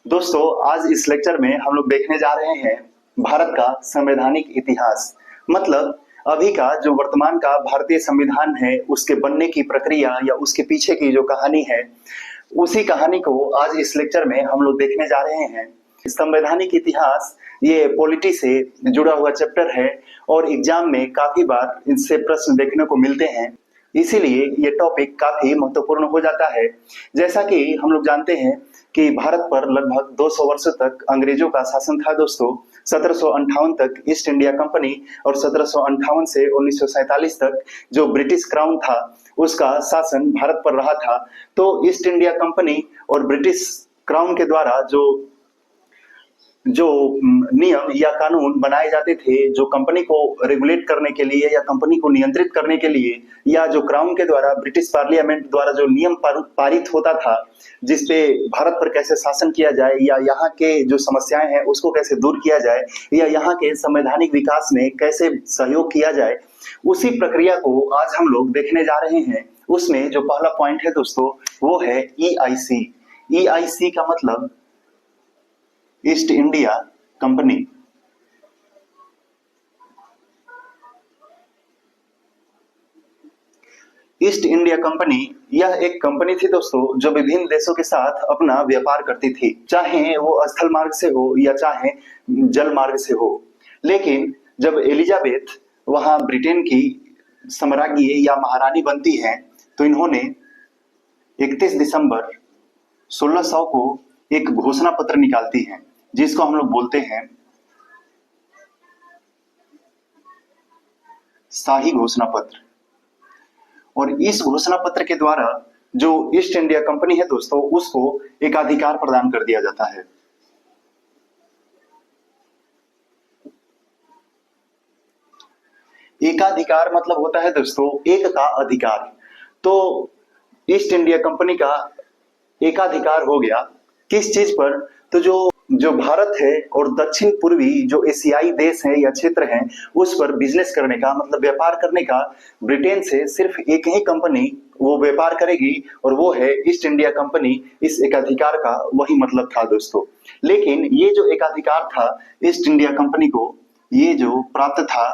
दोस्तों, आज इस लेक्चर में हम लोग देखने जा रहे हैं भारत का संवैधानिक इतिहास। मतलब अभी का जो वर्तमान का भारतीय संविधान है, उसके बनने की प्रक्रिया या उसके पीछे की जो कहानी है, उसी कहानी को आज इस लेक्चर में हम लोग देखने जा रहे हैं। संवैधानिक इतिहास ये पॉलिटी से जुड़ा हुआ चैप्टर है और एग्जाम में काफी बार इससे प्रश्न देखने को मिलते हैं। इसीलिए ये टॉपिक काफी महत्वपूर्ण हो जाता है। जैसा कि हम लोग जानते हैं कि भारत पर लगभग 200 वर्षों तक अंग्रेजों का शासन था दोस्तों। 1758 तक ईस्ट इंडिया कंपनी और 1758 से 1947 तक जो ब्रिटिश क्राउन था, उसका शासन भारत पर रहा था। तो ईस्ट इंडिया कंपनी और ब्रिटिश क्राउन के द्वारा जो जो नियम या कानून बनाए जाते थे, जो कंपनी को रेगुलेट करने के लिए या कंपनी को नियंत्रित करने के लिए, या जो क्राउन के द्वारा ब्रिटिश पार्लियामेंट द्वारा जो नियम पारित होता था, जिसपे भारत पर कैसे शासन किया जाए या यहाँ के जो समस्याएं हैं उसको कैसे दूर किया जाए या यहाँ के संवैधानिक विकास में कैसे सहयोग किया जाए, उसी प्रक्रिया को आज हम लोग देखने जा रहे हैं। उसमें जो पहला पॉइंट है दोस्तों, वो है EIC। EIC का मतलब east India company. East India company यह एक कंपनी थी दोस्तों, जो विभिन्न देशों के साथ अपना व्यापार करती थी, चाहे वो स्थल मार्ग से हो या चाहे जल मार्ग से हो। लेकिन जब एलिजाबेथ वहां ब्रिटेन की सम्राज्ञी या महारानी बनती हैं, तो इन्होंने 31 दिसंबर 1600 को एक घोषणा पत्र निकालती हैं, जिसको हम लोग बोलते हैं शाही घोषणा पत्र। और इस घोषणा पत्र के द्वारा जो ईस्ट इंडिया कंपनी है दोस्तों, उसको एकाधिकार प्रदान कर दिया जाता है। एकाधिकार मतलब होता है दोस्तों एक का अधिकार। तो ईस्ट इंडिया कंपनी का एकाधिकार हो गया किस चीज पर? तो जो जो भारत है और दक्षिण पूर्वी जो एशियाई देश है या क्षेत्र है, उस पर बिजनेस करने का मतलब व्यापार करने का ब्रिटेन से सिर्फ एक ही कंपनी वो व्यापार करेगी, और वो है ईस्ट इंडिया कंपनी। इस एकाधिकार का वही मतलब था दोस्तों। लेकिन ये जो एकाधिकार था ईस्ट इंडिया कंपनी को, ये जो प्राप्त था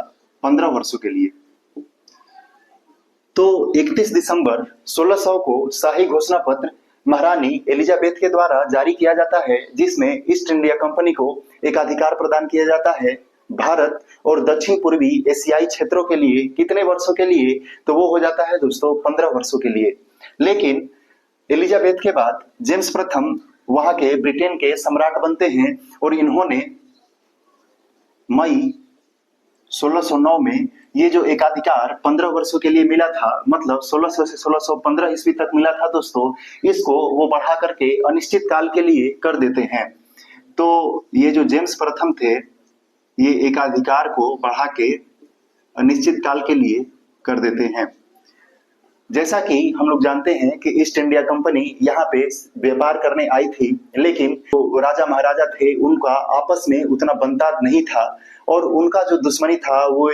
15 वर्षों के लिए। तो 31 दिसंबर 1600 को शाही घोषणा पत्र महारानी एलिजाबेथ के द्वारा जारी किया जाता है, जिसमें ईस्ट इंडिया कंपनी को एकाधिकार प्रदान किया जाता है भारत और दक्षिण पूर्वी एशियाई क्षेत्रों के लिए। कितने वर्षों के लिए? तो वो हो जाता है दोस्तों 15 वर्षों के लिए। लेकिन एलिजाबेथ के बाद जेम्स प्रथम वहां के ब्रिटेन के सम्राट बनते हैं, और इन्होंने मई 1609 में ये जो एकाधिकार 15 वर्षों के लिए मिला था, मतलब 1600 से 1615 ईस्वी तक मिला था दोस्तों, इसको वो बढ़ा करके अनिश्चित काल के लिए कर देते हैं। तो ये जो जेम्स प्रथम थे, ये एकाधिकार को बढ़ा के अनिश्चित काल के लिए कर देते हैं। जैसा कि हम लोग जानते हैं कि ईस्ट इंडिया कंपनी यहाँ पे व्यापार करने आई थी, लेकिन जो राजा महाराजा थे उनका आपस में उतना बनता नहीं था, और उनका जो दुश्मनी था वो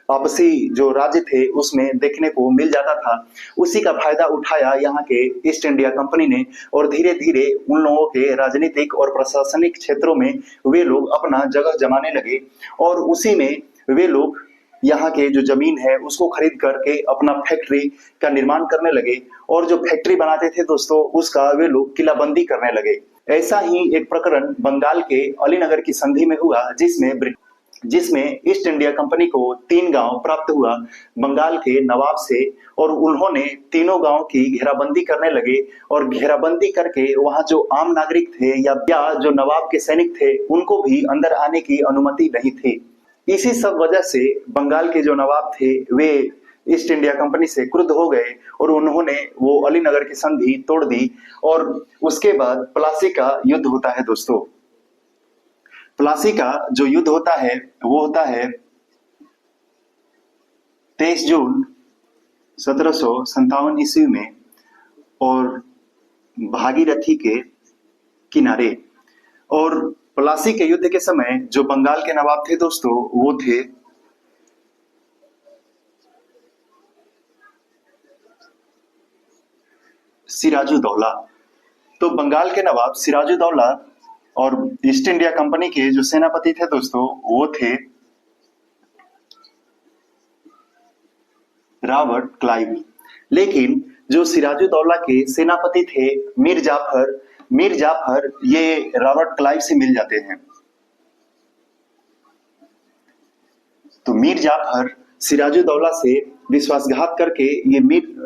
आपसी जो राज्य थे उसमें देखने को मिल जाता था। उसी का फायदा उठाया यहाँ के ईस्ट इंडिया कंपनी ने, और धीरे धीरे उन लोगों के राजनीतिक और प्रशासनिक क्षेत्रों में वे लोग अपना जगह जमाने लगे, और उसी में वे लोग यहाँ के जो जमीन है उसको खरीद करके अपना फैक्ट्री का निर्माण करने लगे, और जो फैक्ट्री बनाते थे दोस्तों उसका वे लोग किलाबंदी करने लगे। ऐसा ही एक प्रकरण बंगाल के अलीनगर की संधि में हुआ, जिसमें ईस्ट इंडिया कंपनी को 3 गांव प्राप्त हुआ बंगाल के नवाब से, और उन्होंने तीनों गांव की घेराबंदी करने लगे, और घेराबंदी करके वहां जो आम नागरिक थे या जो नवाब के सैनिक थे उनको भी अंदर आने की अनुमति नहीं थी। इसी सब वजह से बंगाल के जो नवाब थे वे ईस्ट इंडिया कंपनी से क्रुद्ध हो गए, और उन्होंने वो अलीनगर की संधि तोड़ दी। और उसके बाद प्लासी का युद्ध होता है दोस्तों। प्लासी का जो युद्ध होता है वो होता है 23 जून 1757 ईस्वी में, और भागीरथी के किनारे। और प्लासी के युद्ध के समय जो बंगाल के नवाब थे दोस्तों, वो थे सिराजुद्दौला। तो बंगाल के नवाब सिराजुद्दौला और ईस्ट इंडिया कंपनी के जो सेनापति थे दोस्तों वो थे रॉबर्ट क्लाइव। लेकिन जो सिराजुद्दौला के सेनापति थे मीर जाफर ये रॉबर्ट क्लाइव से मिल जाते हैं। तो मीर जाफर सिराजुद्दौला से विश्वासघात करके ये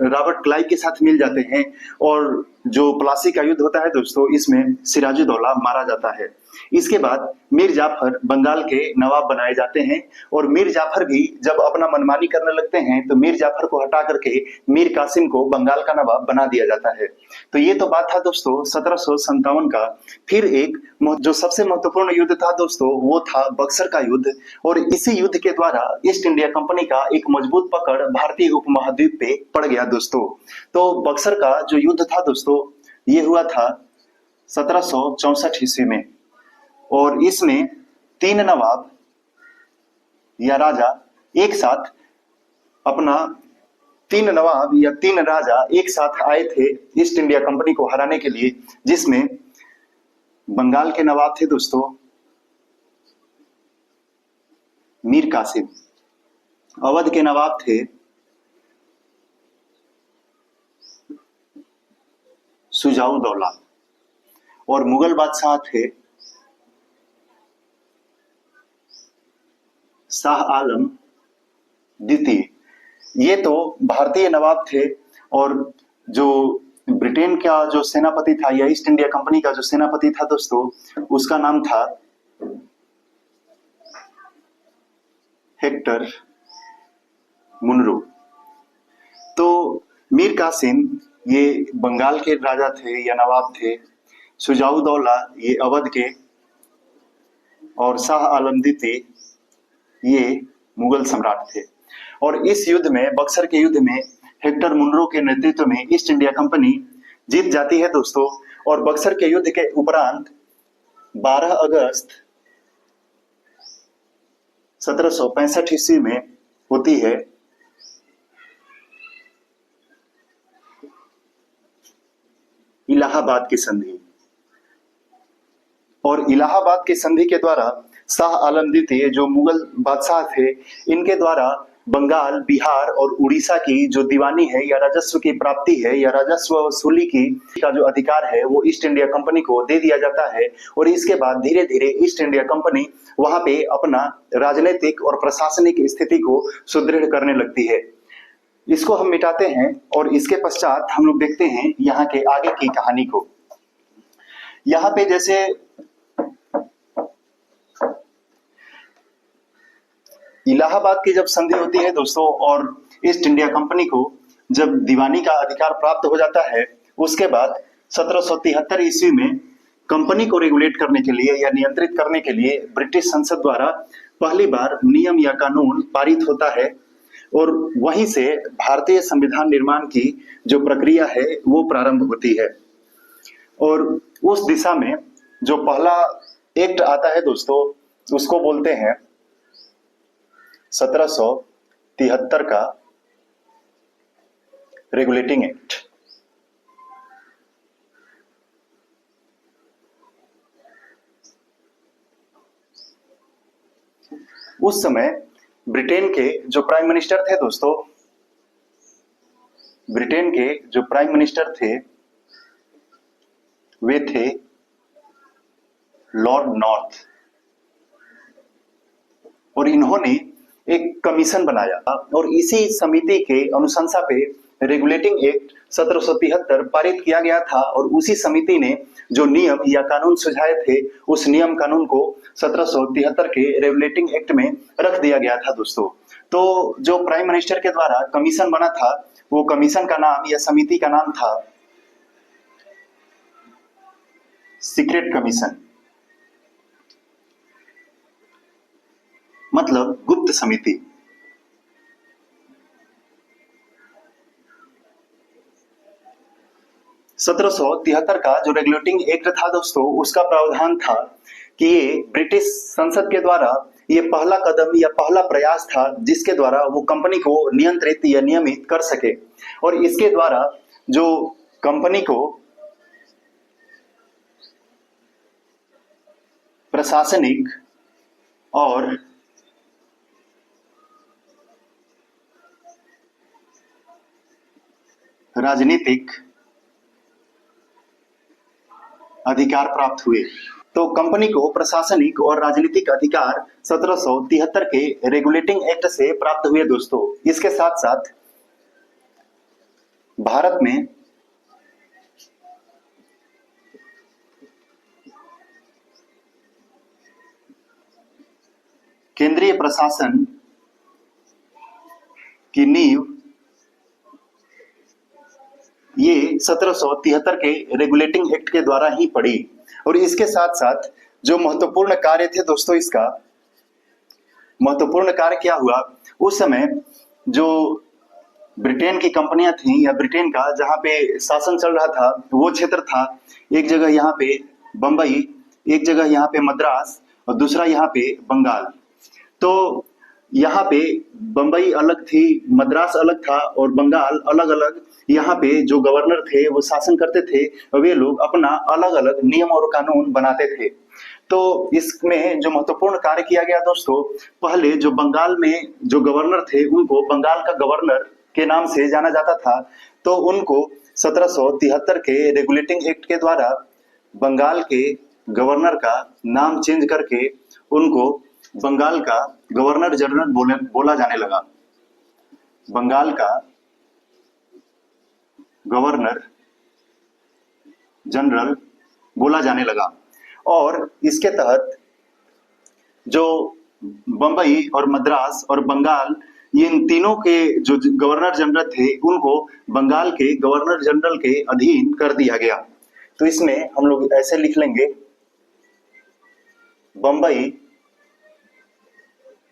रॉबर्ट क्लाइव के साथ मिल जाते हैं और जो प्लासी का युद्ध होता है दोस्तों इसमें सिराजुद्दौला मारा जाता है। इसके बाद मीर जाफर बंगाल के नवाब बनाए जाते हैं और मीर जाफर भी जब अपना मनमानी करने लगते हैं तो मीर जाफर को हटा करके मीर कासिम को बंगाल का नवाब बना दिया जाता है। तो ये तो बात था दोस्तों 1757 का। फिर एक जो सबसे महत्वपूर्ण युद्ध था दोस्तों वो था बक्सर का युद्ध और इसी युद्ध के द्वारा ईस्ट इंडिया कंपनी का एक मजबूत पकड़ भारतीय उपमहाद्वीप पे पड़ गया दोस्तों। तो बक्सर का जो युद्ध था दोस्तों ये हुआ था 1764 ईस्वी में और इसमें तीन नवाब या राजा एक साथ तीन नवाब या तीन राजा एक साथ आए थे ईस्ट इंडिया कंपनी को हराने के लिए, जिसमें बंगाल के नवाब थे दोस्तों मीर कासिम, अवध के नवाब थे शुजाउद्दौला और मुगल बादशाह थे शाह आलम द्वितीय। ये तो भारतीय नवाब थे और जो ब्रिटेन का जो सेनापति था या ईस्ट इंडिया कंपनी का जो सेनापति था दोस्तों उसका नाम था हेक्टर मुनरो। तो मीर कासिम ये बंगाल के राजा थे या नवाब थे, शुजाउद्दौला ये अवध के और शाह आलम द्वितीय ये मुगल सम्राट थे। और इस युद्ध में बक्सर के युद्ध में हेक्टर मुनरो के नेतृत्व में ईस्ट इंडिया कंपनी जीत जाती है दोस्तों। और बक्सर के युद्ध के उपरांत 12 अगस्त 1765 ईस्वी में होती है इलाहाबाद की संधि। और इलाहाबाद की संधि के द्वारा शाह आलम द्वितीय जो मुगल बादशाह थे इनके द्वारा बंगाल, बिहार और उड़ीसा की जो दीवानी है या राजस्व की प्राप्ति है या राजस्व वसूली की का जो अधिकार है वो ईस्ट इंडिया कंपनी को दे दिया जाता है। और इसके बाद धीरे धीरे ईस्ट इंडिया कंपनी वहां पे अपना राजनीतिक और प्रशासनिक स्थिति को सुदृढ़ करने लगती है। इसको हम मिटाते हैं और इसके पश्चात हम लोग देखते हैं यहाँ के आगे की कहानी को। यहाँ पे जैसे इलाहाबाद की जब संधि होती है दोस्तों और ईस्ट इंडिया कंपनी को जब दीवानी का अधिकार प्राप्त हो जाता है उसके बाद 1773 ईस्वी में कंपनी को रेगुलेट करने के लिए या नियंत्रित करने के लिए ब्रिटिश संसद द्वारा पहली बार नियम या कानून पारित होता है और वहीं से भारतीय संविधान निर्माण की जो प्रक्रिया है वो प्रारंभ होती है। और उस दिशा में जो पहला एक्ट आता है दोस्तों उसको बोलते हैं 1773 का रेगुलेटिंग एक्ट। उस समय ब्रिटेन के जो प्राइम मिनिस्टर थे दोस्तों, ब्रिटेन के जो प्राइम मिनिस्टर थे वे थे लॉर्ड नॉर्थ और इन्होंने एक कमीशन बनाया और इसी समिति के अनुशंसा पे रेगुलेटिंग एक्ट 1773 पारित किया गया था। और उसी समिति ने जो नियम या कानून सुझाए थे उस नियम कानून को 1773 के रेगुलेटिंग एक्ट में रख दिया गया था दोस्तों। तो जो प्राइम मिनिस्टर के द्वारा कमीशन बना था वो कमीशन का नाम या समिति का नाम था सीक्रेट कमीशन, मतलब गुप्त समिति। (1773) का जो रेगुलेटिंग एक्ट था दोस्तों उसका प्रावधान था कि ये ब्रिटिश संसद के द्वारा ये पहला कदम या पहला प्रयास था जिसके द्वारा वो कंपनी को नियंत्रित या नियमित कर सके। और इसके द्वारा जो कंपनी को प्रशासनिक और राजनीतिक अधिकार प्राप्त हुए। तो कंपनी को प्रशासनिक और राजनीतिक अधिकार 1773 के रेगुलेटिंग एक्ट से प्राप्त हुए दोस्तों। इसके साथ साथ भारत में केंद्रीय प्रशासन की नींव ये 1773 के रेगुलेटिंग एक्ट के द्वारा ही पड़ी। और इसके साथ साथ जो महत्वपूर्ण कार्य थे दोस्तों, इसका महत्वपूर्ण कार्य क्या हुआ, उस समय जो ब्रिटेन की कंपनियां थी या ब्रिटेन का जहां पे शासन चल रहा था वो क्षेत्र था, एक जगह यहाँ पे बंबई, एक जगह यहाँ पे मद्रास और दूसरा यहाँ पे बंगाल। तो यहाँ पे बंबई अलग थी, मद्रास अलग था और बंगाल अलग अलग। यहाँ पे जो गवर्नर थे वो शासन करते थे और वे लोग अपना अलग अलग नियम और कानून बनाते थे। तो इसमें जो महत्वपूर्ण कार्य किया गया दोस्तों, पहले जो बंगाल में जो गवर्नर थे उनको बंगाल का गवर्नर के नाम से जाना जाता था। तो उनको 1773 के रेगुलेटिंग एक्ट के द्वारा बंगाल के गवर्नर का नाम चेंज करके उनको बंगाल का गवर्नर जनरल बोला जाने लगा। बंगाल का गवर्नर जनरल बोला जाने लगा। और इसके तहत जो बंबई और मद्रास और बंगाल, इन तीनों के जो गवर्नर जनरल थे उनको बंगाल के गवर्नर जनरल के अधीन कर दिया गया। तो इसमें हम लोग ऐसे लिख लेंगे, बंबई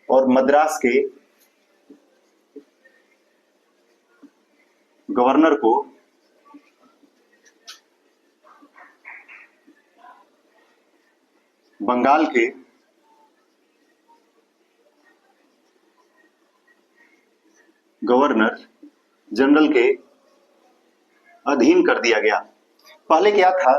और मद्रास के गवर्नर को बंगाल के गवर्नर जनरल के अधीन कर दिया गया। पहले क्या था,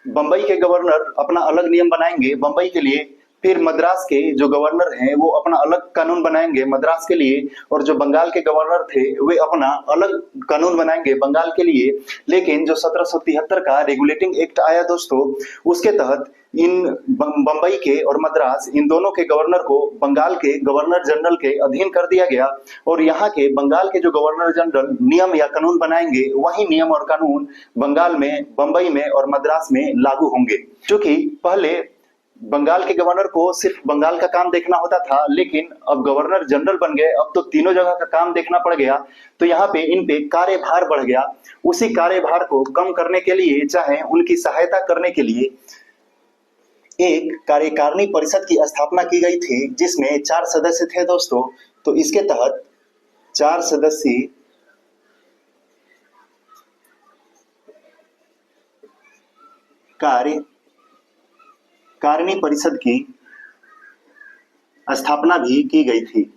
बंबई के गवर्नर अपना अलग नियम बनाएंगे बंबई के लिए, फिर मद्रास के जो गवर्नर हैं वो अपना अलग कानून बनाएंगे मद्रास के लिए, और जो बंगाल के गवर्नर थे वे अपना अलग कानून बनाएंगे बंगाल के लिए। लेकिन जो 1773 का रेगुलेटिंग एक्ट आया दोस्तों, उसके तहत इन बंबई के और मद्रास इन दोनों के गवर्नर को बंगाल के गवर्नर जनरल के अधीन कर दिया गया। और यहाँ के बंगाल के जो गवर्नर जनरल नियम या कानून बनाएंगे वही नियम और कानून बंगाल में, बंबई में और मद्रास में लागू होंगे। क्योंकि पहले बंगाल के गवर्नर को सिर्फ बंगाल का काम देखना होता था, लेकिन अब गवर्नर जनरल बन गए, अब तो तीनों जगह का काम देखना पड़ गया। तो यहाँ पे इन पे कार्यभार बढ़ गया। उसी कार्यभार को कम करने के लिए, चाहे उनकी सहायता करने के लिए, एक कार्यकारिणी परिषद की स्थापना की गई थी जिसमें 4 सदस्य थे दोस्तों। तो इसके तहत 4 सदस्यीय कार्यकारिणी परिषद की स्थापना भी की गई थी।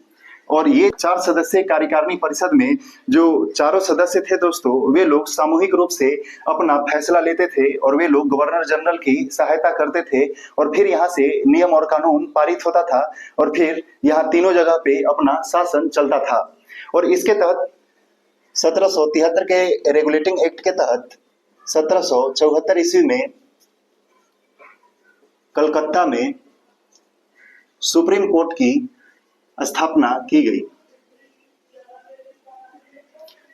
और ये 4 सदस्यीय कार्यकारिणी परिषद में जो चारों सदस्य थे दोस्तों, वे लोग सामूहिक रूप से अपना फैसला लेते थे और वे लोग गवर्नर जनरल की सहायता करते थे। और फिर यहाँ से नियम और कानून पारित होता था और फिर यहाँ तीनों जगह पे अपना शासन चलता था। और इसके तहत 1773 के रेगुलेटिंग एक्ट के तहत 1774 ईस्वी में कलकत्ता में सुप्रीम कोर्ट की स्थापना की गई।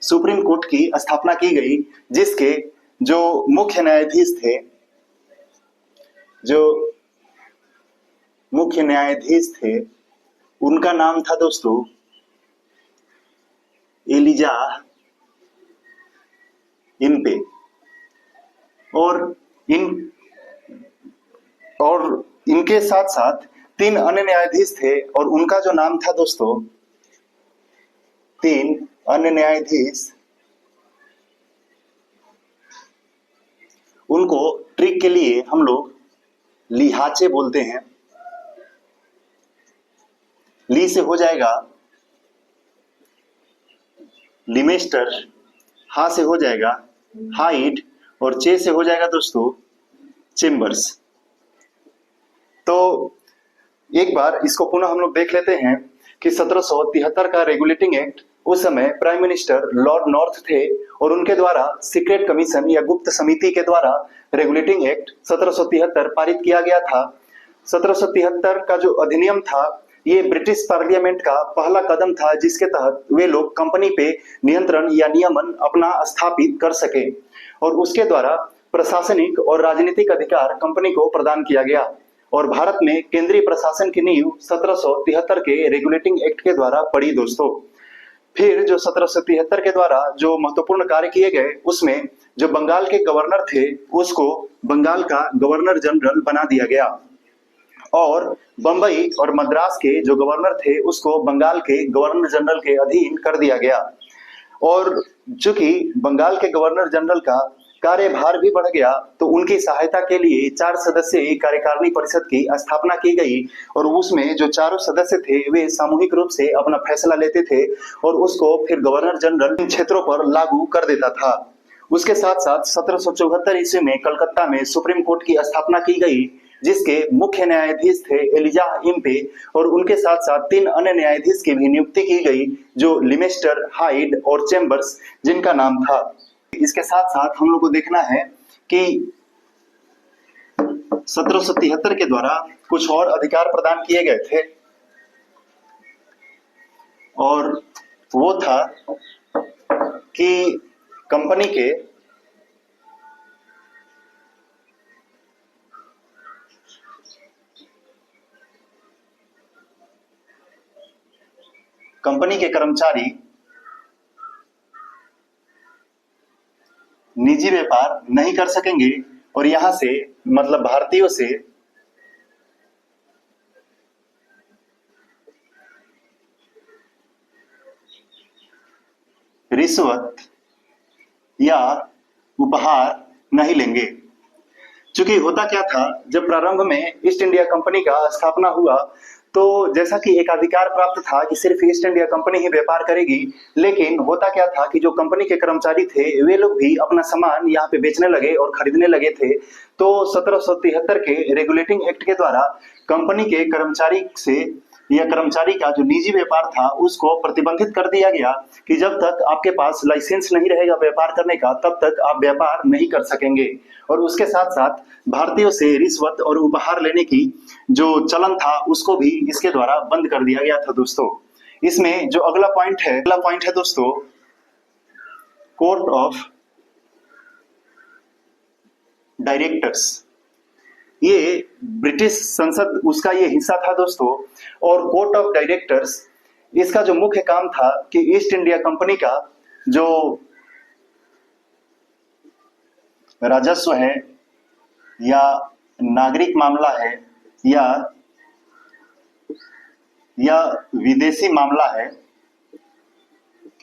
सुप्रीम कोर्ट की स्थापना की गई जिसके जो मुख्य न्यायाधीश थे, उनका नाम था दोस्तों एलिजाह इनपे। और इनके साथ साथ 3 अन्य न्यायाधीश थे और उनका जो नाम था दोस्तों, 3 अन्य न्यायाधीश, उनको ट्रिक के लिए हम लोग लिहाचे बोलते हैं। ली से हो जाएगा लिमेस्टर, हा से हो जाएगा हाइड और चे से हो जाएगा दोस्तों चेम्बर्स। तो एक बार इसको पुनः हम लोग देख लेते हैं कि 1773 का रेगुलेटिंग एक्ट उस समय प्राइम मिनिस्टर लॉर्ड नॉर्थ थे और उनके द्वारा सीक्रेट कमीशन या गुप्त समिति के द्वारा रेगुलेटिंग एक्ट 1773 पारित किया गया था। 1773 का जो अधिनियम था ये ब्रिटिश पार्लियामेंट का पहला कदम था जिसके तहत वे लोग कंपनी पे नियंत्रण या नियमन अपना स्थापित कर सके और उसके द्वारा प्रशासनिक और राजनीतिक अधिकार कंपनी को प्रदान किया गया और भारत में केंद्रीय प्रशासन की नींव 1773 के रेगुलेटिंग एक्ट के द्वारा पड़ी दोस्तों। फिर जो 1773 के द्वारा जो महत्वपूर्ण कार्य किए गए उसमें जो बंगाल के गवर्नर थे उसको बंगाल का गवर्नर जनरल बना दिया गया और बंबई और मद्रास के जो गवर्नर थे उसको बंगाल के गवर्नर जनरल के अधीन कर दिया गया और चूंकि बंगाल के गवर्नर जनरल का कार्यभार भी बढ़ गया तो उनकी सहायता के लिए 4 सदस्यीय कार्यकारिणी परिषद की स्थापना की गई और उसमें जो चारों सदस्य थे वे सामूहिक रूप से अपना फैसला लेते थे और उसको फिर गवर्नर जनरल इन क्षेत्रों पर लागू कर देता था। उसके साथ साथ 1774 ईस्वी में कलकत्ता में सुप्रीम कोर्ट की स्थापना की गई जिसके मुख्य न्यायाधीश थे एलिजा इम्पे और उनके साथ साथ 3 अन्य न्यायाधीश की भी नियुक्ति की गई जो लिमेस्टर, हाइड और चेम्बर्स जिनका नाम था। इसके साथ साथ हम लोग को देखना है कि 1773 के द्वारा कुछ और अधिकार प्रदान किए गए थे और वो था कि कंपनी के कर्मचारी निजी व्यापार नहीं कर सकेंगे और यहां से मतलब भारतीयों से रिश्वत या उपहार नहीं लेंगे। क्योंकि होता क्या था जब प्रारंभ में ईस्ट इंडिया कंपनी का स्थापना हुआ तो जैसा कि एक अधिकार प्राप्त था कि सिर्फ ईस्ट इंडिया कंपनी ही व्यापार करेगी, लेकिन होता क्या था कि जो कंपनी के कर्मचारी थे वे लोग भी अपना सामान यहाँ पे बेचने लगे और खरीदने लगे थे। तो 1773 के रेगुलेटिंग एक्ट के द्वारा कंपनी के कर्मचारी से या कर्मचारी का जो निजी व्यापार था उसको प्रतिबंधित कर दिया गया कि जब तक आपके पास लाइसेंस नहीं रहेगा व्यापार करने का तब तक आप व्यापार नहीं कर सकेंगे और उसके साथ साथ भारतीयों से रिश्वत और उपहार लेने की जो चलन था उसको भी इसके द्वारा बंद कर दिया गया था दोस्तों। इसमें जो अगला पॉइंट है दोस्तों कोर्ट ऑफ डायरेक्टर्स। ये ब्रिटिश संसद उसका ये हिस्सा था दोस्तों और कोर्ट ऑफ डायरेक्टर्स इसका जो मुख्य काम था कि ईस्ट इंडिया कंपनी का जो राजस्व है या नागरिक मामला है या विदेशी मामला है,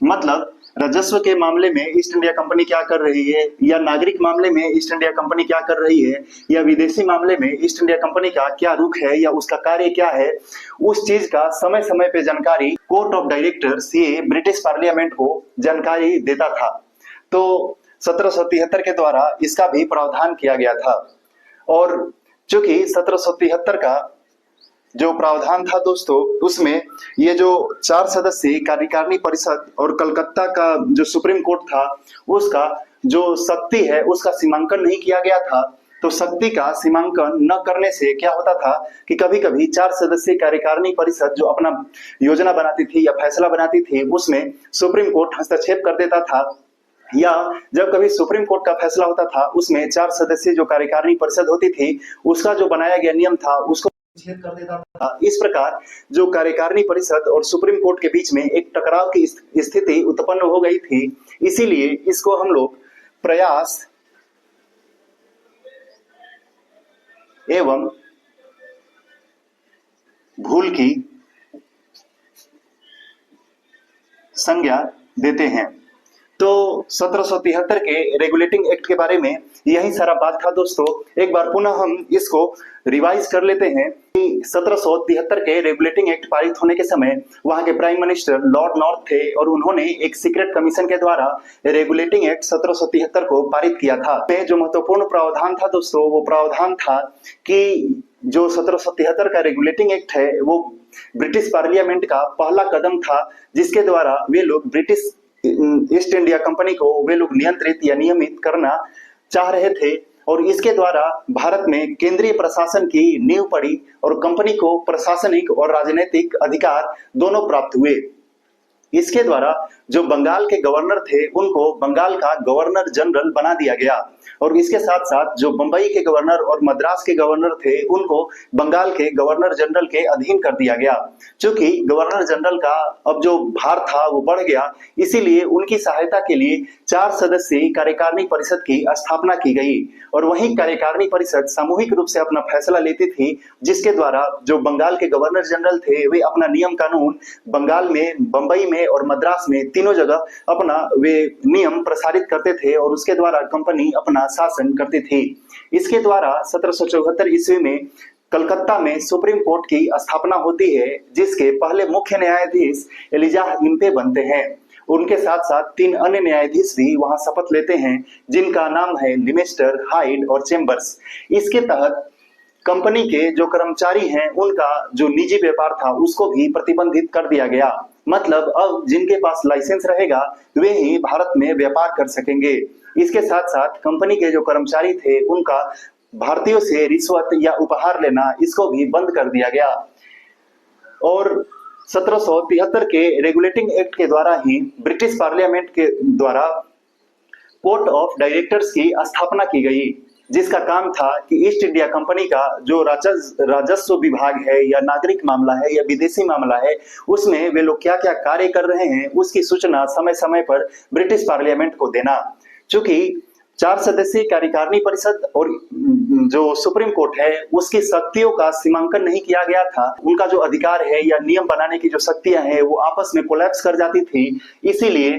मतलब राजस्व के मामले में ईस्ट इंडिया कंपनी क्या कर रही है या नागरिक मामले में ईस्ट इंडिया कंपनी क्या कर रही है या विदेशी मामले में ईस्ट इंडिया कंपनी का क्या रुख है या उसका कार्य क्या है, उस चीज का समय समय पे जानकारी कोर्ट ऑफ डायरेक्टर्स ये ब्रिटिश पार्लियामेंट को जानकारी देता था। तो 1773 के द्वारा इसका भी प्रावधान किया गया था और चूंकि 1773 का जो प्रावधान था दोस्तों उसमें ये जो 4 सदस्यीय कार्यकारिणी परिषद और कलकत्ता का जो सुप्रीम कोर्ट था उसका जो शक्ति है उसका सीमांकन नहीं किया गया था। तो शक्ति का सीमांकन न करने से क्या होता था कि कभी कभी 4 सदस्यीय कार्यकारिणी परिषद जो अपना योजना बनाती थी या फैसला बनाती थी उसमें सुप्रीम कोर्ट हस्तक्षेप कर देता था या जब कभी सुप्रीम कोर्ट का फैसला होता था उसमें 4 सदस्यीय जो कार्यकारिणी परिषद होती थी उसका जो बनाया गया नियम था उसको छेद कर देता था। इस प्रकार जो कार्यकारिणी परिषद और सुप्रीम कोर्ट के बीच में एक टकराव की स्थिति उत्पन्न हो गई थी, इसीलिए इसको हम लोग प्रयास एवं भूल की संज्ञा देते हैं। तो 1773 के रेगुलेटिंग एक्ट के बारे में यही सारा बात था दोस्तों। एक बार पुनः हम इसको रिवाइज कर लेते हैं कि 1773 के रेगुलेटिंग एक्ट पारित होने के समय वहां के प्राइम मिनिस्टर लॉर्ड नॉर्थ थे और उन्होंने एक सीक्रेट कमीशन के द्वारा रेगुलेटिंग एक्ट 1773 को पारित किया था। जो महत्वपूर्ण प्रावधान था दोस्तों वो प्रावधान था कि जो 1773 का रेगुलेटिंग एक्ट है वो ब्रिटिश पार्लियामेंट का पहला कदम था, जिसके द्वारा वे लोग ब्रिटिश ईस्ट इंडिया कंपनी को वे लोग नियंत्रित या नियमित करना चाह रहे थे। और इसके द्वारा भारत में केंद्रीय प्रशासन की नींव पड़ी और कंपनी को प्रशासनिक और राजनीतिक अधिकार दोनों प्राप्त हुए। इसके द्वारा जो बंगाल के गवर्नर थे उनको बंगाल का गवर्नर जनरल बना दिया गया, और इसके साथ साथ जो बंबई के गवर्नर और मद्रास के गवर्नर थे उनको बंगाल के गवर्नर जनरल के अधीन कर दिया गया। क्योंकि गवर्नर जनरल का अब जो भार था वो बढ़ गया, इसीलिए उनकी सहायता के लिए 4 सदस्यीय कार्यकारिणी परिषद की स्थापना की गई। और वही कार्यकारिणी परिषद सामूहिक रूप से अपना फैसला लेती थी, जिसके द्वारा जो बंगाल के गवर्नर जनरल थे वे अपना नियम कानून बंगाल में, बंबई में और मद्रास में तीनों जगह अपना वे नियम प्रसारित करते थे और उसके द्वारा कंपनी अपना शासन करती थी। इसके द्वारा 1774 ईस्वी में कलकत्ता में सुप्रीम कोर्ट की स्थापना होती है, जिसके पहले मुख्य न्यायाधीश एलिजाह इम्पे बनते हैं। उनके साथ साथ 3 अन्य न्यायाधीश भी वहां शपथ लेते हैं, जिनका नाम है लिमेस्टर, हाइड और चेम्बर्स। इसके तहत कंपनी के जो कर्मचारी हैं उनका जो निजी व्यापार था उसको भी प्रतिबंधित कर दिया गया। मतलब अब जिनके पास लाइसेंस रहेगा वे ही भारत में व्यापार कर सकेंगे। इसके साथ साथ कंपनी के जो कर्मचारी थे उनका भारतीयों से रिश्वत या उपहार लेना इसको भी बंद कर दिया गया। और 1773 के रेगुलेटिंग एक्ट के द्वारा ही ब्रिटिश पार्लियामेंट के द्वारा कोर्ट ऑफ डायरेक्टर्स की स्थापना की गई, जिसका काम था कि ईस्ट इंडिया कंपनी का जो राजस्व विभाग है या नागरिक मामला है या विदेशी मामला है, उसमें वे लोग क्या क्या कार्य कर रहे हैं उसकी सूचना समय समय पर ब्रिटिश पार्लियामेंट को देना। चूंकि 4 सदस्यीय कार्यकारिणी परिषद और जो सुप्रीम कोर्ट है उसकी शक्तियों का सीमांकन नहीं किया गया था, उनका जो अधिकार है या नियम बनाने की जो शक्तियां हैं वो आपस में कोलैप्स कर जाती थी। इसीलिए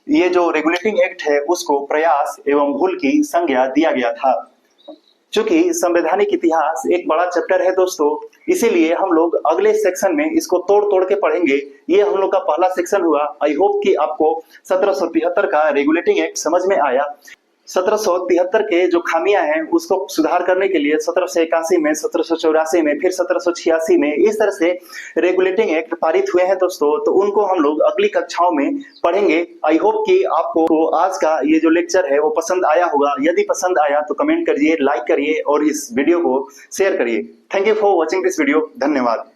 ये जो रेगुलेटिंग एक्ट है उसको प्रयास एवं भूल की संज्ञा दिया गया था। चूंकि संवैधानिक इतिहास एक बड़ा चैप्टर है दोस्तों, इसीलिए हम लोग अगले सेक्शन में इसको तोड़ तोड़ के पढ़ेंगे। ये हम लोग का पहला सेक्शन हुआ। आई होप कि आपको 1773 का रेगुलेटिंग एक्ट समझ में आया। 1773 के जो खामियां हैं उसको सुधार करने के लिए 1781 में, 1784 में, फिर 1786 में इस तरह से रेगुलेटिंग एक्ट पारित हुए हैं दोस्तों। तो उनको हम लोग अगली कक्षाओं में पढ़ेंगे। आई होप कि आपको आज का ये जो लेक्चर है वो पसंद आया होगा। यदि पसंद आया तो कमेंट करिए, लाइक करिए और इस वीडियो को शेयर करिए। Thank you for watching this video. धन्यवाद।